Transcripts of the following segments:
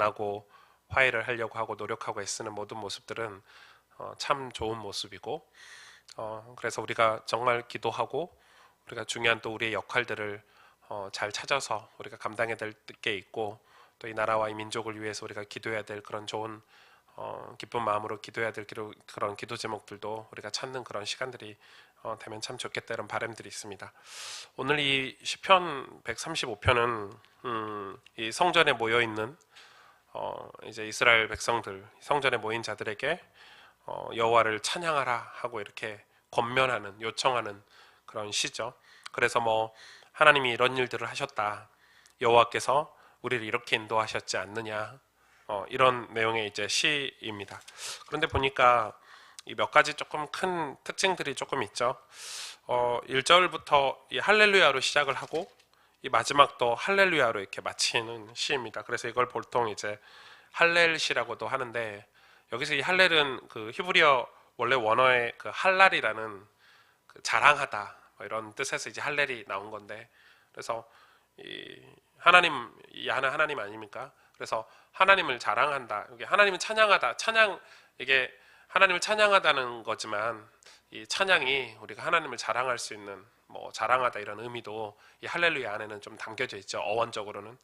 만나고 화해를 하려고 하고 노력하고 애쓰는 모든 모습들은 참 좋은 모습이고, 그래서 우리가 정말 기도하고 우리가 중요한 또 우리의 역할들을 잘 찾아서 우리가 감당해야 될 게 있고, 또 이 나라와 이 민족을 위해서 우리가 기도해야 될 그런 좋은 기쁜 마음으로 기도해야 될 그런 기도 제목들도 우리가 찾는 그런 시간들이 되면 참 좋겠다, 이런 바람들이 있습니다. 오늘 이 시편 135편은 이 성전에 모여 있는 이제 이스라엘 백성들, 성전에 모인 자들에게 여호와를 찬양하라 하고 이렇게 권면하는, 요청하는 그런 시죠. 그래서 뭐 하나님이 이런 일들을 하셨다, 여호와께서 우리를 이렇게 인도하셨지 않느냐, 이런 내용의 이제 시입니다. 그런데 보니까 이 몇 가지 조금 큰 특징들이 조금 있죠. 1절부터 이 할렐루야로 시작을 하고 이 마지막도 할렐루야로 이렇게 마치는 시입니다. 그래서 이걸 보통 이제 할렐시라고도 하는데, 여기서 이 할렐은 그 히브리어 원래 원어의 그 할랄이라는 그 자랑하다 뭐 이런 뜻에서 이제 할렐이 나온 건데, 그래서 이 하나님, 이 하나님 아닙니까? 그래서 하나님을 자랑한다, 이게 하나님을 찬양하다, 찬양, 이게 하나님을 찬양하다는 거지만 이 찬양이 우리가 하나님을 자랑할 수 있는, 뭐 자랑하다 이런 의미도 이 할렐루야 안에는 좀 담겨져 있죠, 어원적으로는.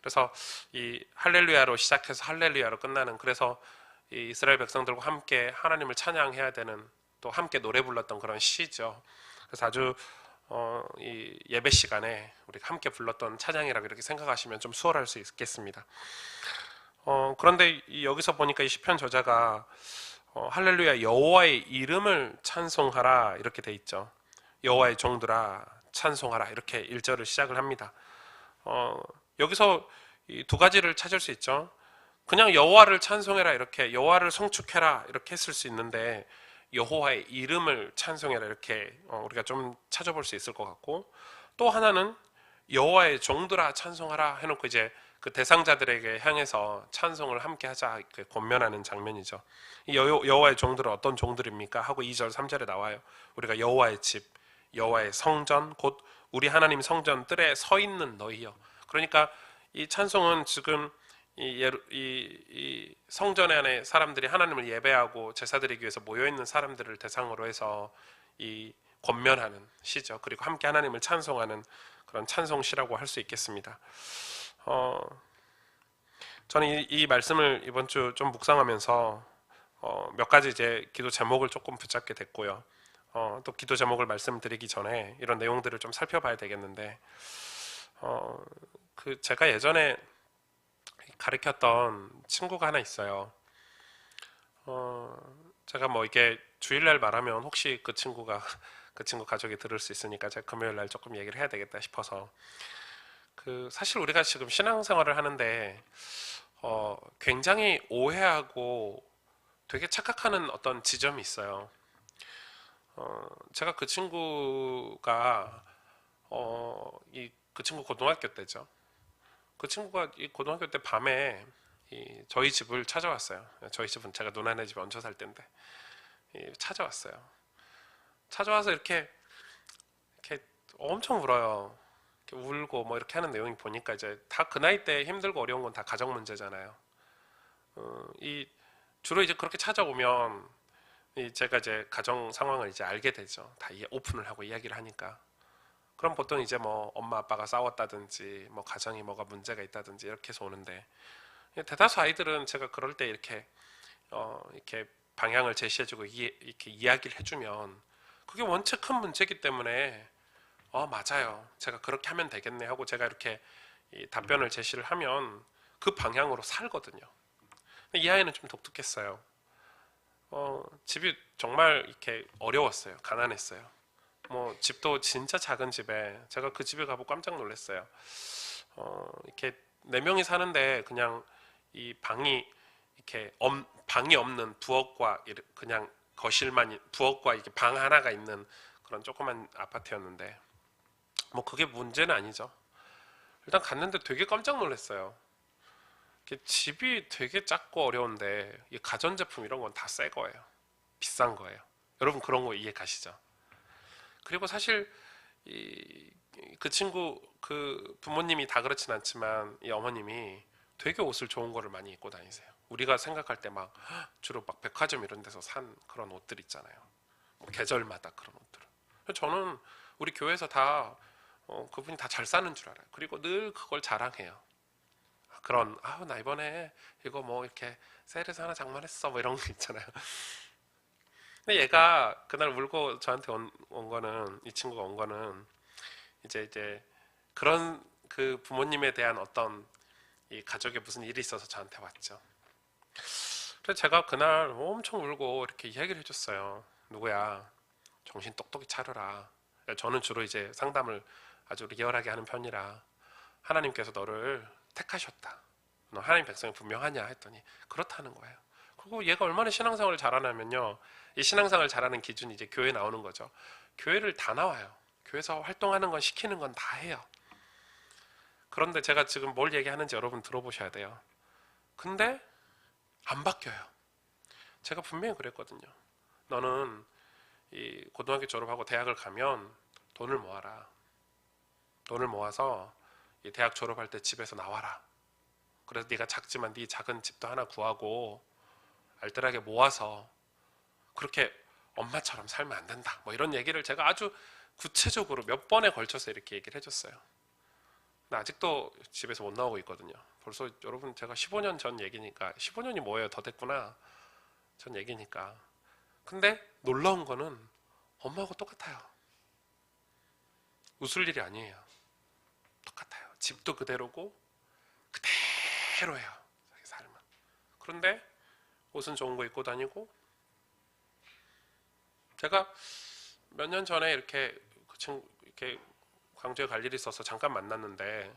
그래서 이 할렐루야로 시작해서 할렐루야로 끝나는, 그래서 이 이스라엘 백성들과 함께 하나님을 찬양해야 되는, 또 함께 노래 불렀던 그런 시죠. 그래서 아주 이 예배 시간에 우리가 함께 불렀던 찬양이라고 이렇게 생각하시면 좀 수월할 수 있겠습니다. 그런데 여기서 보니까 이 시편 저자가 할렐루야 여호와의 이름을 찬송하라 이렇게 돼 있죠. 여호와의 종들아 찬송하라, 이렇게 1절을 시작을 합니다. 여기서 이 두 가지를 찾을 수 있죠. 그냥 여호와를 찬송해라, 이렇게 여호와를 송축해라 이렇게 했을 수 있는데, 여호와의 이름을 찬송해라 이렇게 우리가 좀 찾아볼 수 있을 것 같고, 또 하나는 여호와의 종들아 찬송하라 해놓고 이제 그 대상자들에게 향해서 찬송을 함께 하자 이렇게 권면하는 장면이죠. 이 여호와의 종들은 어떤 종들입니까? 하고 2절 3절에 나와요. 우리가 여호와의 집, 여호와의 성전, 곧 우리 하나님 성전 뜰에 서 있는 너희여. 그러니까 이 찬송은 지금 이 성전 안에 사람들이 하나님을 예배하고 제사 드리기 위해서 모여있는 사람들을 대상으로 해서 이 권면하는 시죠. 그리고 함께 하나님을 찬송하는 그런 찬송시라고 할 수 있겠습니다. 저는 이 말씀을 이번 주 좀 묵상하면서 몇 가지 이제 기도 제목을 조금 붙잡게 됐고요. 또 기도 제목을 말씀드리기 전에 이런 내용들을 좀 살펴봐야 되겠는데, 그 제가 예전에 가르쳤던 친구가 하나 있어요. 제가 뭐 이게 주일날 말하면 혹시 그 친구가 그 친구 가족이 들을 수 있으니까 제가 금요일날 조금 얘기를 해야 되겠다 싶어서, 그 사실 우리가 지금 신앙생활을 하는데 굉장히 오해하고 되게 착각하는 어떤 지점이 있어요. 제가 그 친구가 그 친구 고등학교 때죠. 그 친구가 이 고등학교 때 밤에 저희 집을 찾아왔어요. 저희 집은 제가 누나네 집에 얹혀 살 때인데 찾아왔어요. 찾아와서 이렇게 엄청 울어요. 이렇게 울고 뭐 이렇게 하는 내용이 보니까 이제 다 그 나이 때 힘들고 어려운 건 다 가정 문제잖아요. 이 주로 이제 그렇게 찾아오면 제가 이제 가정 상황을 이제 알게 되죠. 다 오픈을 하고 이야기를 하니까. 그럼 보통 이제 뭐 엄마 아빠가 싸웠다든지 뭐 가정이 뭐가 문제가 있다든지 이렇게 해서 오는데, 대다수 아이들은 제가 그럴 때 이렇게 방향을 제시해주고 이렇게 이야기를 해주면 그게 원체 큰 문제이기 때문에 맞아요, 제가 그렇게 하면 되겠네 하고 제가 이렇게 답변을 제시를 하면 그 방향으로 살거든요. 이 아이는 좀 독특했어요. 집이 정말 이렇게 어려웠어요. 가난했어요. 뭐 집도 진짜 작은 집에, 제가 그 집에 가보고 깜짝 놀랐어요. 이렇게 네 명이 사는데 그냥 이 방이 이렇게 방이 없는 부엌과 그냥 거실만, 부엌과 이렇게 방 하나가 있는 그런 조그만 아파트였는데, 뭐 그게 문제는 아니죠. 일단 갔는데 되게 깜짝 놀랐어요. 이게 집이 되게 작고 어려운데 이 가전제품 이런 건 다 새 거예요. 비싼 거예요. 여러분 그런 거 이해 가시죠? 그리고 사실 그 친구 그 부모님이 다 그렇진 않지만 이 어머님이 되게 옷을 좋은 거를 많이 입고 다니세요. 우리가 생각할 때 막 주로 막 백화점 이런 데서 산 그런 옷들 있잖아요. 뭐 계절마다 그런 옷들. 저는 우리 교회에서 다 그분이 다 잘 사는 줄 알아요. 그리고 늘 그걸 자랑해요. 그런 나 이번에 이거 뭐 이렇게 세일해서 하나 장만했어 뭐 이런 거 있잖아요. 근데 얘가 그날 울고 저한테 온 거는, 이 친구가 온 거는 이제 그런 그 부모님에 대한 어떤 이 가족에 무슨 일이 있어서 저한테 왔죠. 그래서 제가 그날 엄청 울고 이렇게 이야기를 해줬어요. 누구야, 정신 똑똑히 차려라. 저는 주로 이제 상담을 아주 리얼하게 하는 편이라, 하나님께서 너를 택하셨다. 너 하나님 백성이 분명하냐 했더니 그렇다는 거예요. 그리고 얘가 얼마나 신앙생활을 잘하냐면요, 이 신앙생활을 잘하는 기준이 이제 교회 나오는 거죠. 교회를 다 나와요. 교회에서 활동하는 건, 시키는 건 다 해요. 그런데 제가 지금 뭘 얘기하는지 여러분 들어보셔야 돼요. 근데 안 바뀌어요. 제가 분명히 그랬거든요. 너는 이 고등학교 졸업하고 대학을 가면 돈을 모아라. 돈을 모아서 이 대학 졸업할 때 집에서 나와라. 그래서 네가 작지만 네 작은 집도 하나 구하고 알뜰하게 모아서 그렇게 엄마처럼 살면 안 된다. 뭐 이런 얘기를 제가 아주 구체적으로 몇 번에 걸쳐서 이렇게 얘기를 해줬어요. 근데 아직도 집에서 못 나오고 있거든요. 벌써 여러분 제가 15년 전 얘기니까, 15년이 뭐예요? 더 됐구나. 전 얘기니까. 근데 놀라운 거는 엄마하고 똑같아요. 웃을 일이 아니에요. 똑같아요. 집도 그대로고 그대로예요. 자기 삶은. 그런데 옷은 좋은 거 입고 다니고, 제가 몇 년 전에 이렇게 그 친구 이렇게 광주에 갈 일이 있어서 잠깐 만났는데,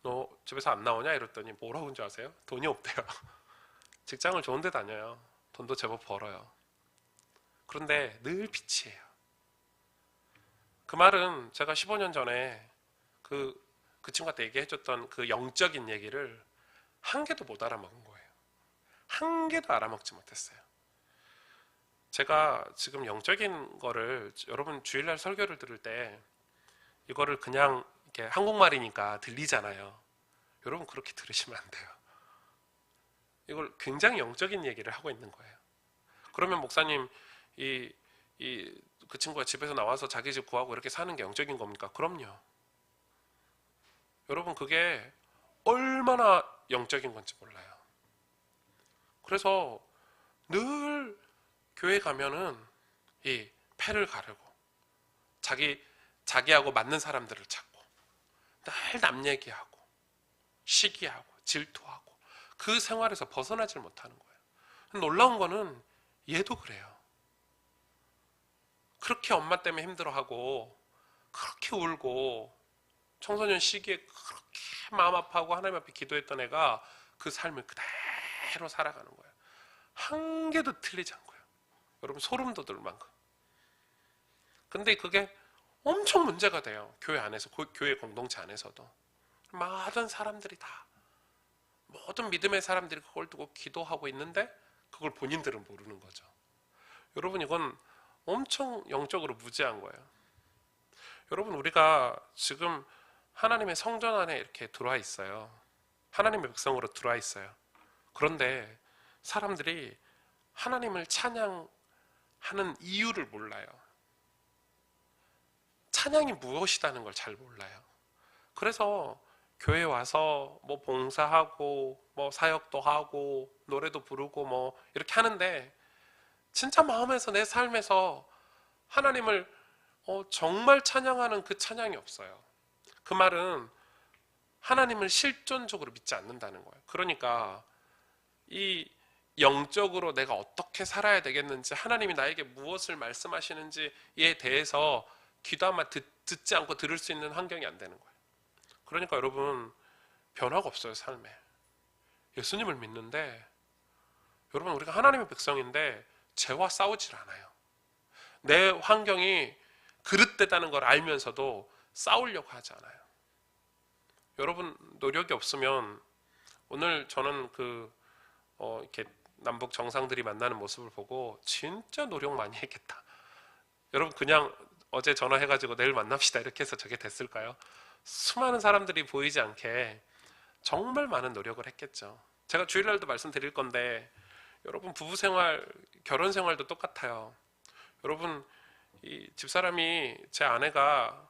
너 집에서 안 나오냐 이랬더니 뭐라고 한줄 아세요? 돈이 없대요. 직장을 좋은 데 다녀요. 돈도 제법 벌어요. 그런데 늘 빚이에요. 그 말은 제가 15년 전에 그 친구한테 얘기해줬던 그 영적인 얘기를 한 개도 못 알아먹은 거예요. 한 개도 알아먹지 못했어요. 제가 지금 영적인 거를, 여러분 주일날 설교를 들을 때 이거를 그냥 이렇게 한국말이니까 들리잖아요. 여러분 그렇게 들으시면 안 돼요. 이걸 굉장히 영적인 얘기를 하고 있는 거예요. 그러면 목사님, 그 친구가 집에서 나와서 자기 집 구하고 이렇게 사는 게 영적인 겁니까? 그럼요. 여러분 그게 얼마나 영적인 건지 몰라요. 그래서 늘 교회 가면은 이 패를 가르고 자기하고 맞는 사람들을 찾고 늘 남 얘기하고 시기하고 질투하고 그 생활에서 벗어나질 못하는 거예요. 놀라운 거는 얘도 그래요. 그렇게 엄마 때문에 힘들어하고 그렇게 울고 청소년 시기에 그렇게 마음 아파하고 하나님 앞에 기도했던 애가 그 삶을 그대로 살아가는 거예요. 한 개도 틀리지 않고요. 여러분 소름 돋을 만큼. 근데 그게 엄청 문제가 돼요. 교회 안에서, 교회 공동체 안에서도. 모든 사람들이 다, 모든 믿음의 사람들이 그걸 두고 기도하고 있는데 그걸 본인들은 모르는 거죠. 여러분 이건 엄청 영적으로 무지한 거예요. 여러분 우리가 지금 하나님의 성전 안에 이렇게 들어와 있어요. 하나님의 백성으로 들어와 있어요. 그런데 사람들이 하나님을 찬양하는 이유를 몰라요. 찬양이 무엇이라는 걸 잘 몰라요. 그래서 교회 와서 뭐 봉사하고 뭐 사역도 하고 노래도 부르고 뭐 이렇게 하는데 진짜 마음에서, 내 삶에서 하나님을 정말 찬양하는 그 찬양이 없어요. 그 말은 하나님을 실존적으로 믿지 않는다는 거예요. 그러니까 이 영적으로 내가 어떻게 살아야 되겠는지, 하나님이 나에게 무엇을 말씀하시는지에 대해서 귀담아 듣지 않고 들을 수 있는 환경이 안 되는 거예요. 그러니까 여러분 변화가 없어요. 삶에. 예수님을 믿는데, 여러분 우리가 하나님의 백성인데 죄와 싸우질 않아요. 내 환경이 그릇되다는 걸 알면서도 싸우려고 하지 않아요. 여러분 노력이 없으면, 오늘 저는 이렇게 남북 정상들이 만나는 모습을 보고 진짜 노력 많이 했겠다. 여러분 그냥 어제 전화해가지고 내일 만납시다 이렇게 해서 저게 됐을까요? 수많은 사람들이 보이지 않게 정말 많은 노력을 했겠죠. 제가 주일날도 말씀드릴 건데 여러분 부부 생활, 결혼 생활도 똑같아요. 여러분 이 집사람이 제 아내가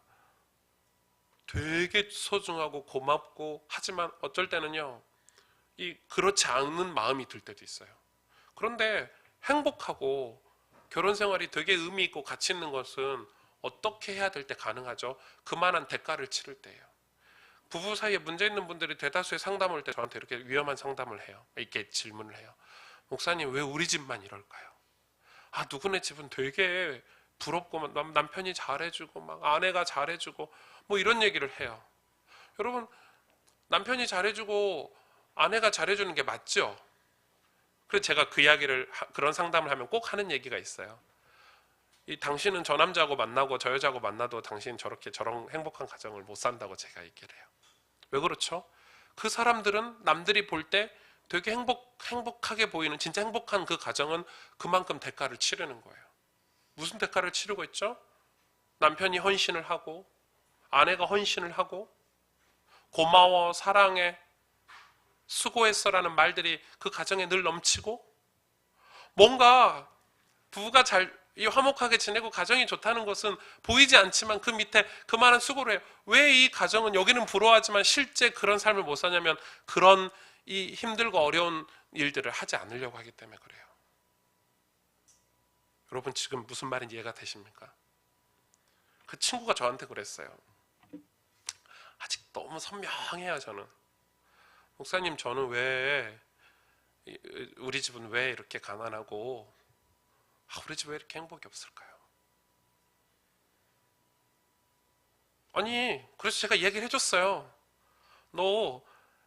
되게 소중하고 고맙고 하지만 어쩔 때는요 이 그렇지 않은 마음이 들 때도 있어요. 그런데 행복하고 결혼 생활이 되게 의미 있고 가치 있는 것은 어떻게 해야 될 때 가능하죠? 그만한 대가를 치를 때예요. 부부 사이에 문제 있는 분들이 대다수의 상담을 할 때 저한테 이렇게 위험한 상담을 해요. 이렇게 질문을 해요. 목사님 왜 우리 집만 이럴까요? 아 누구네 집은 되게 부럽고 남편이 잘해주고 막 아내가 잘해주고 뭐 이런 얘기를 해요. 여러분 남편이 잘해주고 아내가 잘해주는 게 맞죠? 그래서 제가 그 이야기를 그런 상담을 하면 꼭 하는 얘기가 있어요. 이 당신은 저 남자하고 만나고 저 여자하고 만나도 당신 저렇게 저런 행복한 가정을 못 산다고 제가 얘기를 해요. 왜 그렇죠? 그 사람들은 남들이 볼 때 되게 행복하게 보이는 진짜 행복한 그 가정은 그만큼 대가를 치르는 거예요. 무슨 대가를 치르고 있죠? 남편이 헌신을 하고 아내가 헌신을 하고 고마워, 사랑해, 수고했어라는 말들이 그 가정에 늘 넘치고 뭔가 부부가 잘 화목하게 지내고 가정이 좋다는 것은 보이지 않지만 그 밑에 그 많은 수고를 해요. 왜 이 가정은 여기는 부러워하지만 실제 그런 삶을 못 사냐면 그런 이 힘들고 어려운 일들을 하지 않으려고 하기 때문에 그래요. 여러분 지금 무슨 말인지 이해가 되십니까? 그 친구가 저한테 그랬어요. 아직 너무 선명해요 저는. 목사님 저는 왜 우리 집은 왜 이렇게 가난하고 우리 집 왜 이렇게 행복이 없을까요? 아니 그래서 제가 얘기를 해줬어요. 너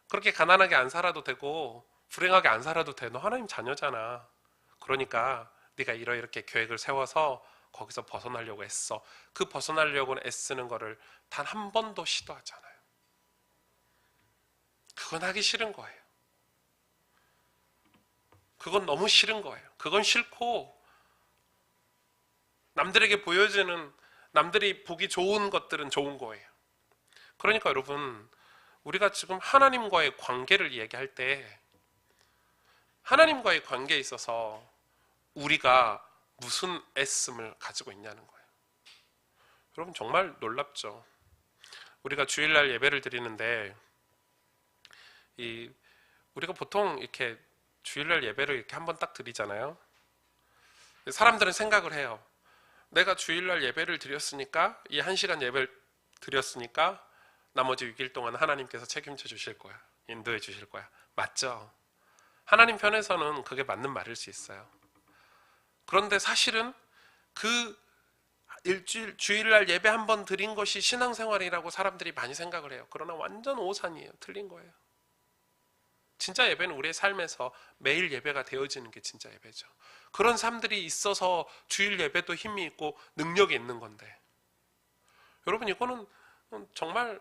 그렇게 가난하게 안 살아도 되고 불행하게 안 살아도 돼. 너 하나님 자녀잖아. 그러니까 네가 이렇게 계획을 세워서 거기서 벗어나려고 했어. 그 벗어나려고 애쓰는 거를 단 한 번도 시도하잖아요. 그건 하기 싫은 거예요. 그건 너무 싫은 거예요. 그건 싫고 남들에게 보여지는 남들이 보기 좋은 것들은 좋은 거예요. 그러니까 여러분 우리가 지금 하나님과의 관계를 얘기할 때 하나님과의 관계에 있어서 우리가 무슨 애씀을 가지고 있냐는 거예요. 여러분 정말 놀랍죠. 우리가 주일날 예배를 드리는데 우리가 보통 이렇게 주일날 예배를 이렇게 한번 딱 드리잖아요. 사람들은 생각을 해요. 내가 주일날 예배를 드렸으니까 이 1시간 예배를 드렸으니까 나머지 6일 동안 하나님께서 책임져 주실 거야. 인도해 주실 거야. 맞죠? 하나님 편에서는 그게 맞는 말일 수 있어요. 그런데 사실은 그 주일날 예배 한 번 드린 것이 신앙생활이라고 사람들이 많이 생각을 해요. 그러나 완전 오산이에요. 틀린 거예요. 진짜 예배는 우리의 삶에서 매일 예배가 되어지는 게 진짜 예배죠. 그런 삶들이 있어서 주일 예배도 힘이 있고 능력이 있는 건데 여러분 이거는 정말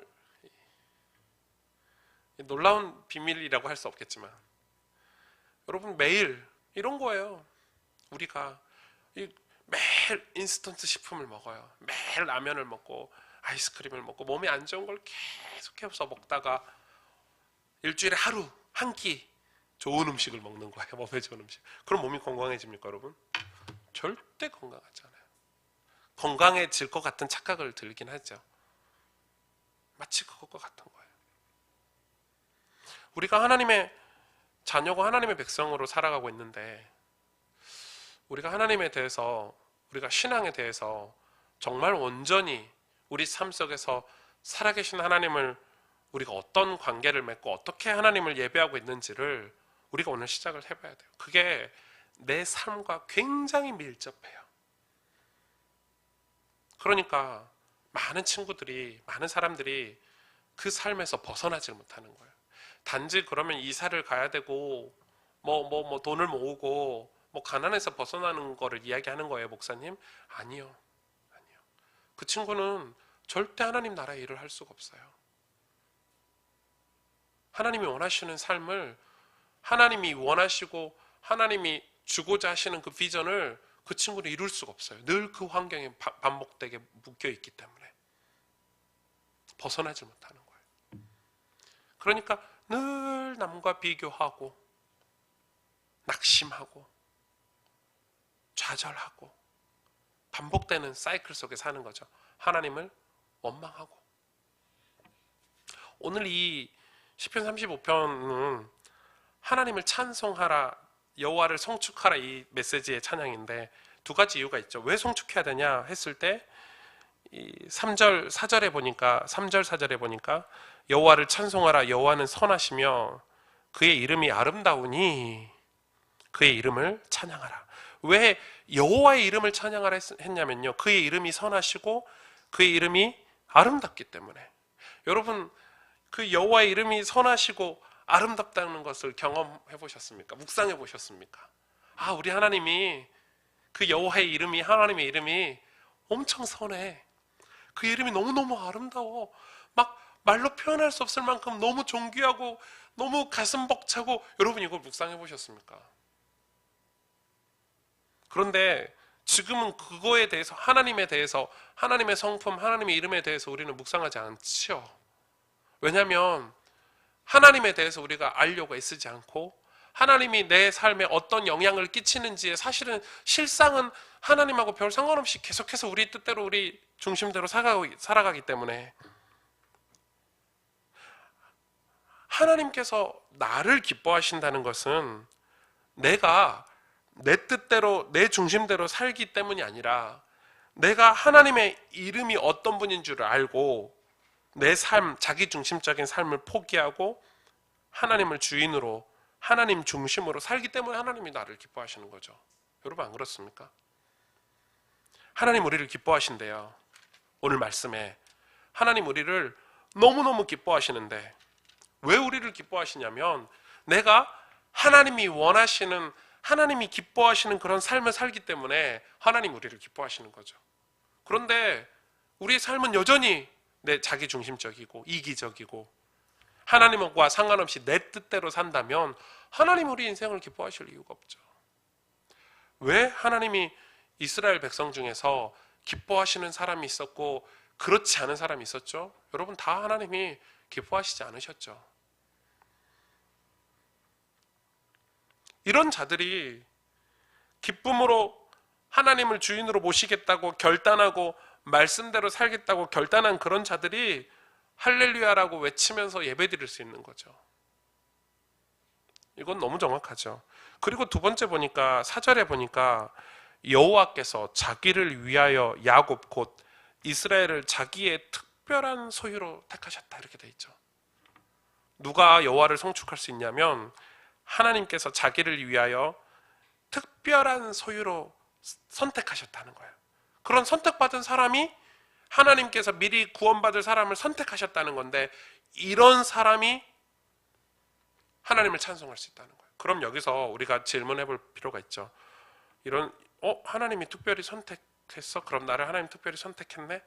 놀라운 비밀이라고 할 수 없겠지만 여러분 매일 이런 거예요. 우리가 매일 인스턴트 식품을 먹어요. 매일 라면을 먹고 아이스크림을 먹고 몸에 안 좋은 걸 계속해서 먹다가 일주일에 하루 한 끼 좋은 음식을 먹는 거예요. 몸에 좋은 음식. 그럼 몸이 건강해집니까 여러분? 절대 건강하지 않아요. 건강해질 것 같은 착각을 들긴 하죠. 마치 그것과 같은 거예요. 우리가 하나님의 자녀고 하나님의 백성으로 살아가고 있는데 우리가 하나님에 대해서 우리가 신앙에 대해서 정말 온전히 우리 삶 속에서 살아계신 하나님을 우리가 어떤 관계를 맺고 어떻게 하나님을 예배하고 있는지를 우리가 오늘 시작을 해봐야 돼요. 그게 내 삶과 굉장히 밀접해요. 그러니까 많은 친구들이 많은 사람들이 그 삶에서 벗어나질 못하는 거예요. 단지 그러면 이사를 가야 되고 뭐 돈을 모으고 뭐 가난해서 벗어나는 거를 이야기하는 거예요, 목사님? 아니요. 아니요. 그 친구는 절대 하나님 나라의 일을 할 수가 없어요. 하나님이 원하시는 삶을 하나님이 원하시고 하나님이 주고자 하시는 그 비전을 그 친구는 이룰 수가 없어요. 늘 그 환경에 반복되게 묶여 있기 때문에 벗어나지 못하는 거예요. 그러니까 늘 남과 비교하고 낙심하고 좌절하고 반복되는 사이클 속에 사는 거죠. 하나님을 원망하고. 오늘 이 시편 35편은 하나님을 찬송하라, 여호와를 송축하라, 이 메시지의 찬양인데 두 가지 이유가 있죠. 왜 송축해야 되냐 했을 때 이 3절 4절에 보니까 3절 4절에 보니까 여호와를 찬송하라, 여호와는 선하시며 그의 이름이 아름다우니 그의 이름을 찬양하라. 왜 여호와의 이름을 찬양하라 했냐면요, 그의 이름이 선하시고 그의 이름이 아름답기 때문에. 여러분, 그 여호와의 이름이 선하시고 아름답다는 것을 경험해 보셨습니까? 묵상해 보셨습니까? 아, 우리 하나님이, 그 여호와의 이름이, 하나님의 이름이 엄청 선해. 그 이름이 너무너무 아름다워. 막 말로 표현할 수 없을 만큼 너무 존귀하고 너무 가슴 벅차고. 여러분, 이걸 묵상해 보셨습니까? 그런데 지금은 그거에 대해서, 하나님에 대해서, 하나님의 성품, 하나님의 이름에 대해서 우리는 묵상하지 않지요. 왜냐하면 하나님에 대해서 우리가 알려고 애쓰지 않고, 하나님이 내 삶에 어떤 영향을 끼치는지에 사실은 실상은 하나님하고 별 상관없이 계속해서 우리 뜻대로, 우리 중심대로 살아가기 때문에, 하나님께서 나를 기뻐하신다는 것은 내가 내 뜻대로, 내 중심대로 살기 때문이 아니라, 내가 하나님의 이름이 어떤 분인 줄 알고 내 삶, 자기 중심적인 삶을 포기하고 하나님을 주인으로, 하나님 중심으로 살기 때문에 하나님이 나를 기뻐하시는 거죠. 여러분, 안 그렇습니까? 하나님 우리를 기뻐하신대요. 오늘 말씀에 하나님 우리를 너무너무 기뻐하시는데, 왜 우리를 기뻐하시냐면 내가 하나님이 원하시는, 하나님이 기뻐하시는 그런 삶을 살기 때문에 하나님 우리를 기뻐하시는 거죠. 그런데 우리의 삶은 여전히 내 자기 중심적이고 이기적이고 하나님과 상관없이 내 뜻대로 산다면 하나님 우리 인생을 기뻐하실 이유가 없죠. 왜 하나님이 이스라엘 백성 중에서 기뻐하시는 사람이 있었고 그렇지 않은 사람이 있었죠? 여러분, 다 하나님이 기뻐하시지 않으셨죠. 이런 자들이 기쁨으로 하나님을 주인으로 모시겠다고 결단하고 말씀대로 살겠다고 결단한 그런 자들이 할렐루야라고 외치면서 예배드릴 수 있는 거죠. 이건 너무 정확하죠. 그리고 두 번째 보니까 4절에 보니까 여호와께서 자기를 위하여 야곱 곧 이스라엘을 자기의 특별한 소유로 택하셨다, 이렇게 돼 있죠. 누가 여호와를 송축할 수 있냐면 하나님께서 자기를 위하여 특별한 소유로 선택하셨다는 거예요. 그런 선택받은 사람이 하나님께서 미리 구원받을 사람을 선택하셨다는 건데, 이런 사람이 하나님을 찬송할 수 있다는 거예요. 그럼 여기서 우리가 질문해 볼 필요가 있죠. 하나님이 특별히 선택했어? 그럼 나를 하나님 특별히 선택했네?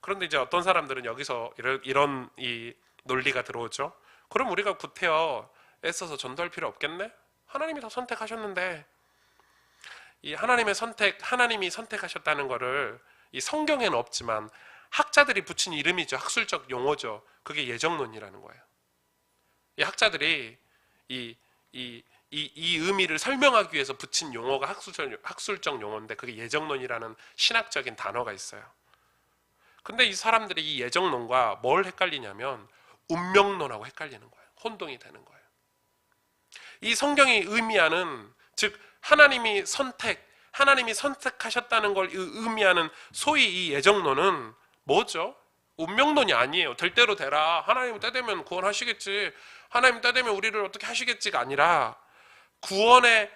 그런데 이제 어떤 사람들은 여기서 이런 이 논리가 들어오죠. 그럼 우리가 구태여 애써서 전도할 필요 없겠네? 하나님이 다 선택하셨는데. 이 하나님의 선택, 하나님이 선택하셨다는 거를 이 성경에는 없지만 학자들이 붙인 이름이죠. 학술적 용어죠. 그게 예정론이라는 거예요. 이 학자들이 이 의미를 설명하기 위해서 붙인 용어가 학술적 용어인데, 그게 예정론이라는 신학적인 단어가 있어요. 근데 이 사람들이 이 예정론과 뭘 헷갈리냐면 운명론하고 헷갈리는 거예요. 혼동이 되는 거예요. 이 성경이 의미하는, 즉 하나님이 선택하셨다는 걸 의미하는 소위 이 예정론은 뭐죠? 운명론이 아니에요. 될 대로 되라. 하나님 때 되면 구원하시겠지. 하나님 때 되면 우리를 어떻게 하시겠지가 아니라 구원의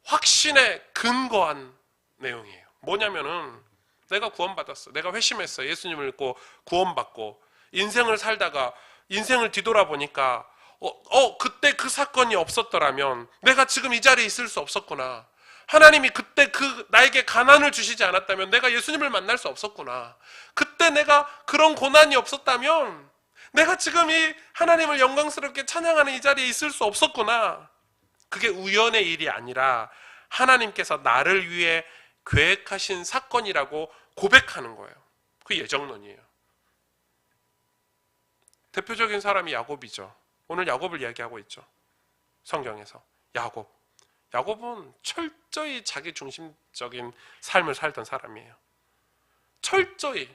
확신에 근거한 내용이에요. 뭐냐면은 내가 구원받았어. 내가 회심했어. 예수님을 믿고 구원받고 인생을 살다가 인생을 뒤돌아보니까 그때 그 사건이 없었더라면 내가 지금 이 자리에 있을 수 없었구나. 하나님이 그때 나에게 가난을 주시지 않았다면 내가 예수님을 만날 수 없었구나. 그때 내가 그런 고난이 없었다면 내가 지금 이 하나님을 영광스럽게 찬양하는 이 자리에 있을 수 없었구나. 그게 우연의 일이 아니라 하나님께서 나를 위해 계획하신 사건이라고 고백하는 거예요. 그 예정론이에요. 대표적인 사람이 야곱이죠. 오늘 야곱을 이야기하고 있죠. 성경에서 야곱은 철저히 자기 중심적인 삶을 살던 사람이에요. 철저히.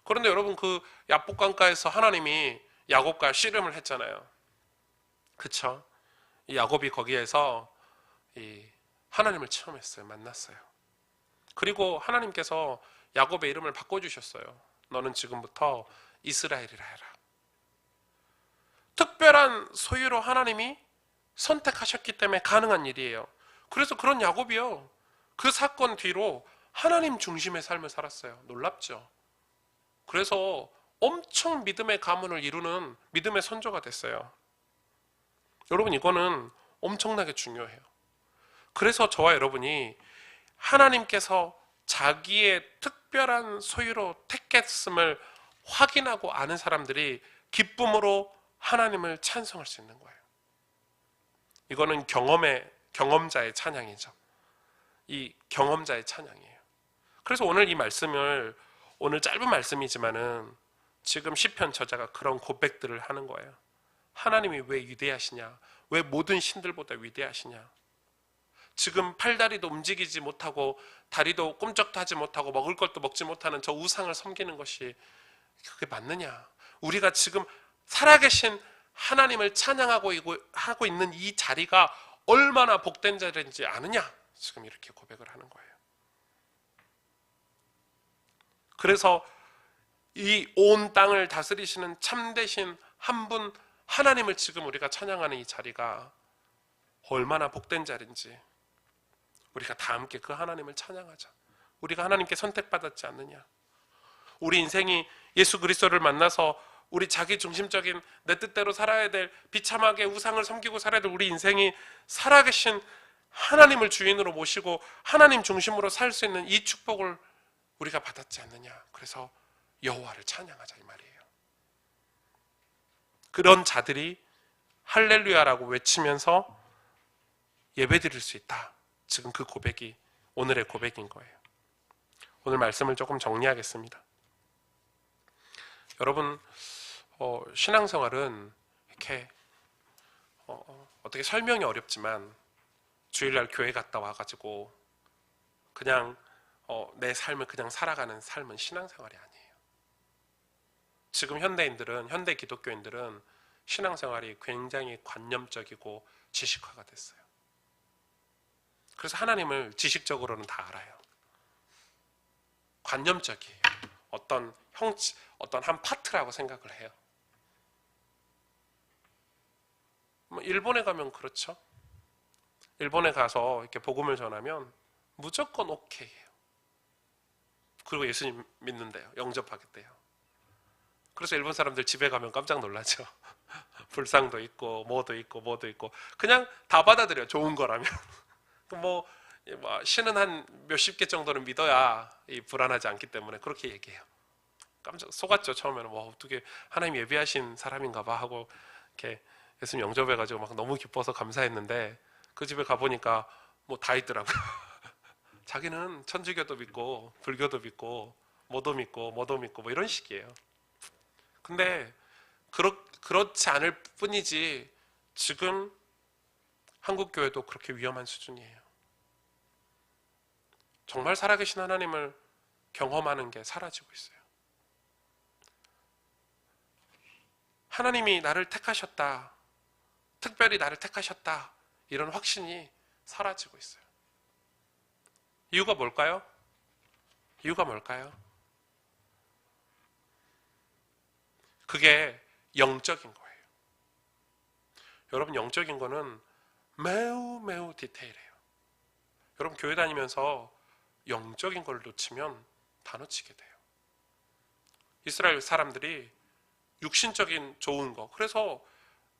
그런데 여러분, 그 야복강가에서 하나님이 야곱과 씨름을 했잖아요. 그쵸? 이 야곱이 거기에서 이 하나님을 처음 했어요. 만났어요. 그리고 하나님께서 야곱의 이름을 바꿔주셨어요. 너는 지금부터 이스라엘이라 해라. 특별한 소유로 하나님이 선택하셨기 때문에 가능한 일이에요. 그래서 그런 야곱이요, 그 사건 뒤로 하나님 중심의 삶을 살았어요. 놀랍죠? 그래서 엄청 믿음의 가문을 이루는 믿음의 선조가 됐어요. 여러분, 이거는 엄청나게 중요해요. 그래서 저와 여러분이 하나님께서 자기의 특별한 소유로 택했음을 확인하고 아는 사람들이 기쁨으로 하나님을 찬송할 수 있는 거예요. 이거는 경험자의 찬양이죠. 이 경험자의 찬양이에요. 그래서 오늘 이 말씀을, 오늘 짧은 말씀이지만은 지금 시편 저자가 그런 고백들을 하는 거예요. 하나님이 왜 위대하시냐? 왜 모든 신들보다 위대하시냐? 지금 팔다리도 움직이지 못하고 다리도 꿈쩍도 하지 못하고 먹을 것도 먹지 못하는 저 우상을 섬기는 것이 그게 맞느냐? 우리가 지금 살아계신 하나님을 찬양하고 하고 있는 이 자리가 얼마나 복된 자리인지 아느냐? 지금 이렇게 고백을 하는 거예요. 그래서 이 온 땅을 다스리시는 참되신 한 분 하나님을 지금 우리가 찬양하는 이 자리가 얼마나 복된 자리인지 우리가 다 함께 그 하나님을 찬양하자. 우리가 하나님께 선택받았지 않느냐? 우리 인생이 예수 그리스도를 만나서 우리 자기 중심적인 내 뜻대로 살아야 될, 비참하게 우상을 섬기고 살아야 될 우리 인생이 살아계신 하나님을 주인으로 모시고 하나님 중심으로 살 수 있는 이 축복을 우리가 받았지 않느냐? 그래서 여호와를 찬양하자 이 말이에요. 그런 자들이 할렐루야라고 외치면서 예배드릴 수 있다. 지금 그 고백이 오늘의 고백인 거예요. 오늘 말씀을 조금 정리하겠습니다. 여러분, 신앙생활은 이렇게 어떻게 설명이 어렵지만 주일날 교회 갔다 와가지고 그냥 내 삶을 그냥 살아가는 삶은 신앙생활이 아니에요. 지금 현대 기독교인들은 신앙생활이 굉장히 관념적이고 지식화가 됐어요. 그래서 하나님을 지식적으로는 다 알아요. 관념적이에요. 어떤 한 파트라고 생각을 해요. 일본에 가면 그렇죠. 일본에 가서 이렇게 복음을 전하면 무조건 오케이예요. 그리고 예수님 믿는데요. 영접하겠대요. 그래서 일본 사람들 집에 가면 깜짝 놀라죠. 불상도 있고 뭐도 있고 그냥 다 받아들여요. 좋은 거라면. 뭐 신은 한 몇십 개 정도는 믿어야 불안하지 않기 때문에 그렇게 얘기해요. 깜짝 속았죠. 처음에는 어떻게 하나님 예비하신 사람인가 봐 하고 이렇게 예수님 영접해가지고 막 너무 기뻐서 감사했는데 그 집에 가보니까 뭐 다 있더라고요. 자기는 천주교도 믿고 불교도 믿고 뭐도 믿고 뭐 이런 식이에요. 근데 그렇지 않을 뿐이지 지금 한국 교회도 그렇게 위험한 수준이에요. 정말 살아계신 하나님을 경험하는 게 사라지고 있어요. 하나님이 나를 택하셨다, 특별히 나를 택하셨다, 이런 확신이 사라지고 있어요. 이유가 뭘까요? 그게 영적인 거예요. 여러분, 영적인 거는 매우 디테일해요. 여러분, 교회 다니면서 영적인 걸 놓치면 다 놓치게 돼요. 이스라엘 사람들이 육신적인 좋은 거, 그래서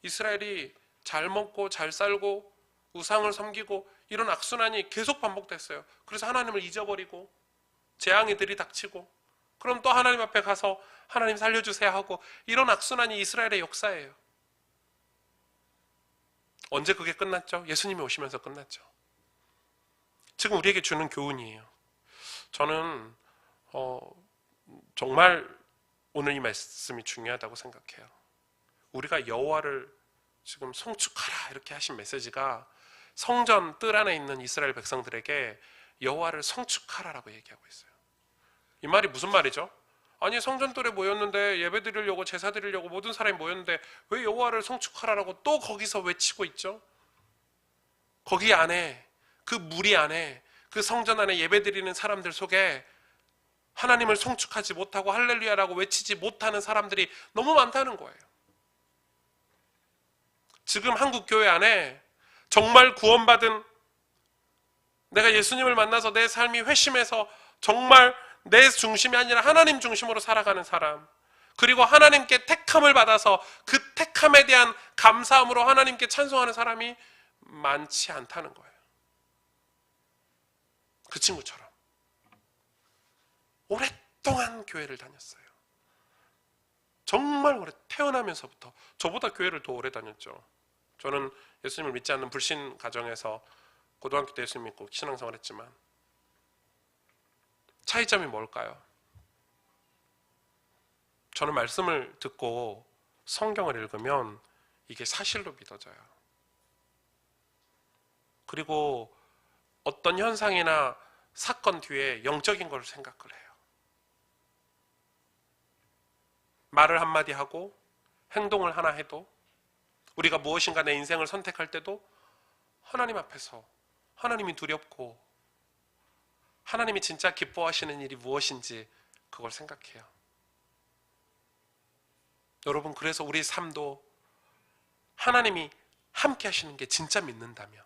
이스라엘이 잘 먹고 잘 살고 우상을 섬기고 이런 악순환이 계속 반복됐어요. 그래서 하나님을 잊어버리고 재앙이 들이닥치고 그럼 또 하나님 앞에 가서 하나님 살려주세요 하고 이런 악순환이 이스라엘의 역사예요. 언제 그게 끝났죠? 예수님이 오시면서 끝났죠. 지금 우리에게 주는 교훈이에요. 저는 정말 오늘 이 말씀이 중요하다고 생각해요. 우리가 여호와를 지금 송축하라 이렇게 하신 메시지가 성전 뜰 안에 있는 이스라엘 백성들에게 여호와를 송축하라라고 얘기하고 있어요. 이 말이 무슨 말이죠? 아니 성전 뜰에 모였는데 예배 드리려고 제사 드리려고 모든 사람이 모였는데 왜 여호와를 송축하라라고 또 거기서 외치고 있죠? 거기 안에 그 무리 안에 그 성전 안에 예배 드리는 사람들 속에 하나님을 송축하지 못하고 할렐루야라고 외치지 못하는 사람들이 너무 많다는 거예요. 지금 한국 교회 안에 정말 구원받은, 내가 예수님을 만나서 내 삶이 회심해서 정말 내 중심이 아니라 하나님 중심으로 살아가는 사람, 그리고 하나님께 택함을 받아서 그 택함에 대한 감사함으로 하나님께 찬송하는 사람이 많지 않다는 거예요. 그 친구처럼 오랫동안 교회를 다녔어요. 정말 오래, 태어나면서부터. 저보다 교회를 더 오래 다녔죠. 저는 예수님을 믿지 않는 불신 가정에서 고등학교 때 예수님 믿고 신앙생활 했지만, 차이점이 뭘까요? 저는 말씀을 듣고 성경을 읽으면 이게 사실로 믿어져요. 그리고 어떤 현상이나 사건 뒤에 영적인 걸 생각을 해요. 말을 한마디 하고 행동을 하나 해도, 우리가 무엇인가 내 인생을 선택할 때도 하나님 앞에서 하나님이 두렵고 하나님이 진짜 기뻐하시는 일이 무엇인지 그걸 생각해요. 여러분, 그래서 우리 삶도 하나님이 함께 하시는 게 진짜 믿는다면,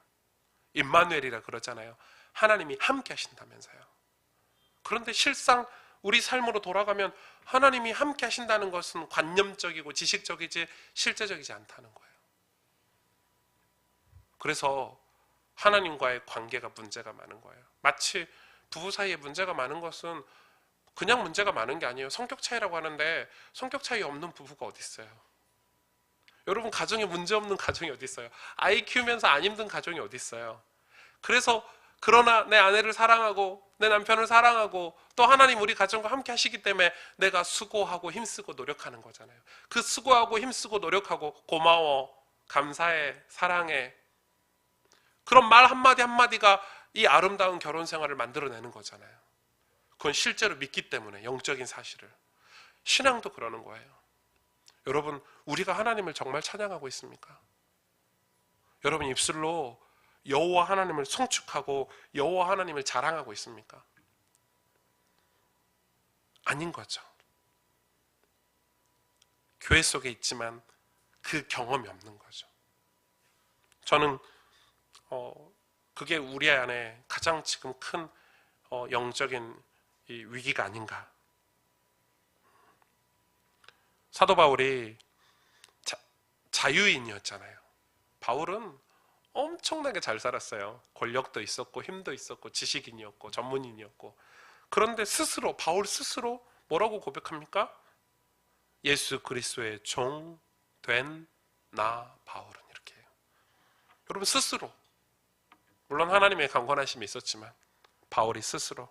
임마누엘이라 그러잖아요. 하나님이 함께 하신다면서요. 그런데 실상 우리 삶으로 돌아가면 하나님이 함께 하신다는 것은 관념적이고 지식적이지 실제적이지 않다는 거예요. 그래서 하나님과의 관계가 문제가 많은 거예요. 마치 부부 사이에 문제가 많은 것은 그냥 문제가 많은 게 아니에요. 성격 차이라고 하는데 성격 차이 없는 부부가 어디 있어요? 여러분, 가정에 문제 없는 가정이 어디 있어요? 아이 키우면서 안 힘든 가정이 어디 있어요? 그래서 그러나 내 아내를 사랑하고 내 남편을 사랑하고 또 하나님 우리 가정과 함께 하시기 때문에 내가 수고하고 힘쓰고 노력하는 거잖아요. 그 수고하고 힘쓰고 노력하고 고마워, 감사해, 사랑해, 그런 말 한마디 한마디가 이 아름다운 결혼 생활을 만들어내는 거잖아요. 그건 실제로 믿기 때문에, 영적인 사실을. 신앙도 그러는 거예요. 여러분, 우리가 하나님을 정말 찬양하고 있습니까? 여러분, 입술로 여호와 하나님을 송축하고 여호와 하나님을 자랑하고 있습니까? 아닌 거죠. 교회 속에 있지만 그 경험이 없는 거죠. 저는 그게 우리 안에 가장 지금 큰 영적인 이 위기가 아닌가. 사도 바울이 자유인이었잖아요. 바울은 엄청나게 잘 살았어요. 권력도 있었고 힘도 있었고 지식인이었고 전문인이었고. 그런데 스스로, 바울 스스로 뭐라고 고백합니까? 예수 그리스도의 종 된 나 바울은, 이렇게 해요. 여러분, 스스로. 물론 하나님의 강권하심이 있었지만 바울이 스스로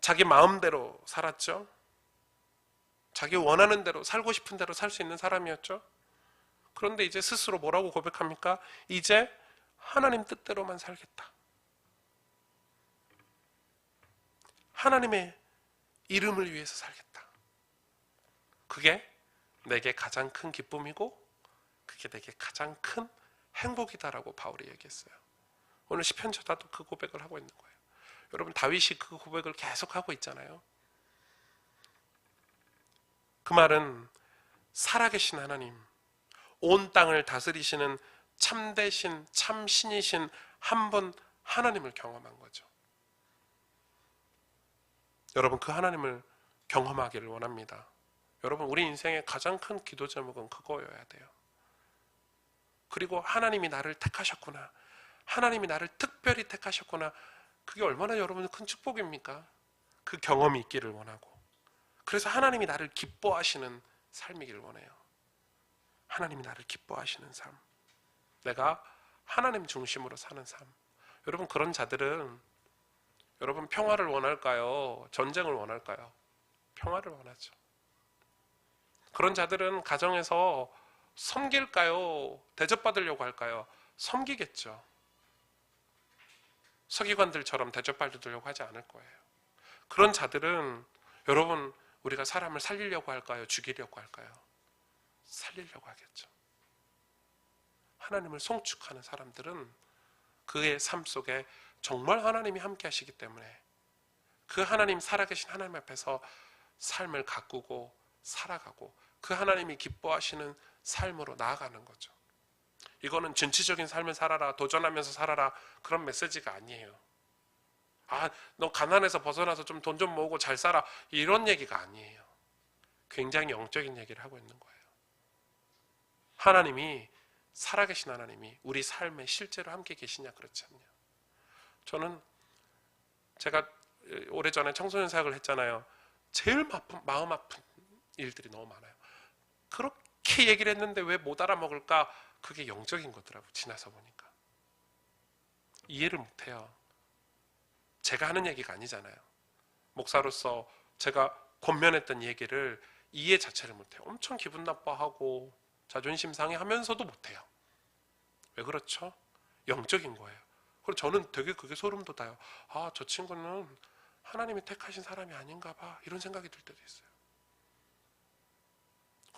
자기 마음대로 살았죠. 자기 원하는 대로, 살고 싶은 대로 살 수 있는 사람이었죠. 그런데 이제 스스로 뭐라고 고백합니까? 이제 하나님 뜻대로만 살겠다. 하나님의 이름을 위해서 살겠다. 그게 내게 가장 큰 기쁨이고 그게 내게 가장 큰 행복이다라고 바울이 얘기했어요. 오늘 시편저자도 그 고백을 하고 있는 거예요. 여러분, 다윗이 그 고백을 계속 하고 있잖아요. 그 말은 살아계신 하나님, 온 땅을 다스리시는 참되신 참신이신 한 분 하나님을 경험한 거죠. 여러분, 그 하나님을 경험하기를 원합니다. 여러분, 우리 인생의 가장 큰 기도 제목은 그거여야 돼요. 그리고 하나님이 나를 택하셨구나, 하나님이 나를 특별히 택하셨구나, 그게 얼마나 여러분 큰 축복입니까? 그 경험이 있기를 원하고, 그래서 하나님이 나를 기뻐하시는 삶이길 원해요. 하나님이 나를 기뻐하시는 삶, 내가 하나님 중심으로 사는 삶. 여러분, 그런 자들은, 여러분, 평화를 원할까요? 전쟁을 원할까요? 평화를 원하죠. 그런 자들은 가정에서 섬길까요? 대접받으려고 할까요? 섬기겠죠. 서기관들처럼 대접받으려고 하지 않을 거예요. 그런 자들은 여러분, 우리가 사람을 살리려고 할까요? 죽이려고 할까요? 살리려고 하겠죠. 하나님을 송축하는 사람들은 그의 삶 속에 정말 하나님이 함께 하시기 때문에 그 하나님, 살아계신 하나님 앞에서 삶을 가꾸고 살아가고 그 하나님이 기뻐하시는 삶으로 나아가는 거죠. 이거는 진취적인 삶을 살아라, 도전하면서 살아라, 그런 메시지가 아니에요. 아, 너 가난해서 벗어나서 좀 돈 좀 모으고 잘 살아, 이런 얘기가 아니에요. 굉장히 영적인 얘기를 하고 있는 거예요. 하나님이, 살아계신 하나님이 우리 삶에 실제로 함께 계시냐, 그렇지 않냐. 저는 제가 오래전에 청소년 사역을 했잖아요. 제일 마음 아픈 일들이 너무 많아요. 그렇게 얘기를 했는데 왜 못 알아먹을까? 그게 영적인 거더라고요. 지나서 보니까 이해를 못해요. 제가 하는 얘기가 아니잖아요. 목사로서 제가 권면했던 얘기를 이해 자체를 못해요. 엄청 기분 나빠하고 자존심 상해하면서도 못해요. 왜 그렇죠? 영적인 거예요. 그리고 저는 되게 그게 소름 돋아요. 아, 저 친구는 하나님이 택하신 사람이 아닌가 봐, 이런 생각이 들 때도 있어요.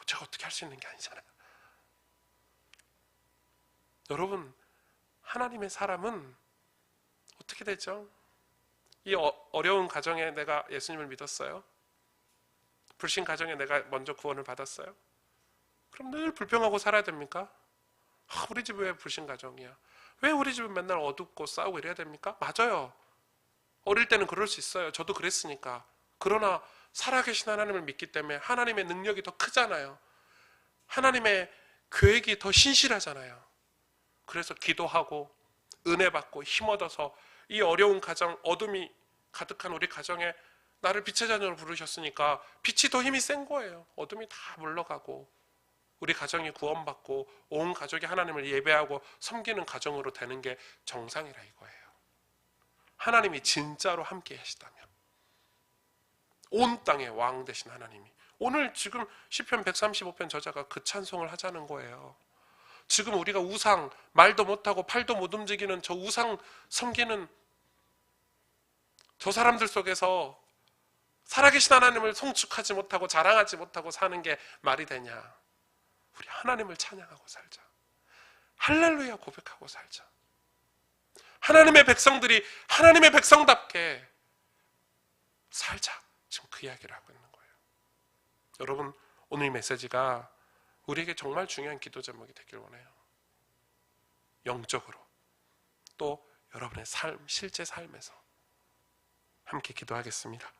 제가 어떻게 할 수 있는 게 아니잖아요. 여러분, 하나님의 사람은 어떻게 되죠? 이 어려운 가정에 내가 예수님을 믿었어요. 불신 가정에 내가 먼저 구원을 받았어요. 그럼 늘 불평하고 살아야 됩니까? 아, 우리 집은 왜 불신 가정이야? 왜 우리 집은 맨날 어둡고 싸우고 이래야 됩니까? 맞아요. 어릴 때는 그럴 수 있어요. 저도 그랬으니까. 그러나 살아계신 하나님을 믿기 때문에 하나님의 능력이 더 크잖아요. 하나님의 계획이 더 신실하잖아요. 그래서 기도하고 은혜 받고 힘 얻어서 이 어려운 가정, 어둠이 가득한 우리 가정에 나를 빛의 자녀로 부르셨으니까 빛이 더 힘이 센 거예요. 어둠이 다 물러가고 우리 가정이 구원받고 온 가족이 하나님을 예배하고 섬기는 가정으로 되는 게 정상이라 이거예요. 하나님이 진짜로 함께 하시다면, 온 땅의 왕 되신 하나님이, 오늘 지금 시편 135편 저자가 그 찬송을 하자는 거예요. 지금 우리가 우상, 말도 못하고 팔도 못 움직이는 저 우상 섬기는 저 사람들 속에서 살아계신 하나님을 송축하지 못하고 자랑하지 못하고 사는 게 말이 되냐? 우리 하나님을 찬양하고 살자. 할렐루야 고백하고 살자. 하나님의 백성들이 하나님의 백성답게 살자. 지금 그 이야기를 하고 있는 거예요. 여러분, 오늘 메시지가 우리에게 정말 중요한 기도 제목이 되길 원해요. 영적으로, 또 여러분의 삶, 실제 삶에서 함께 기도하겠습니다.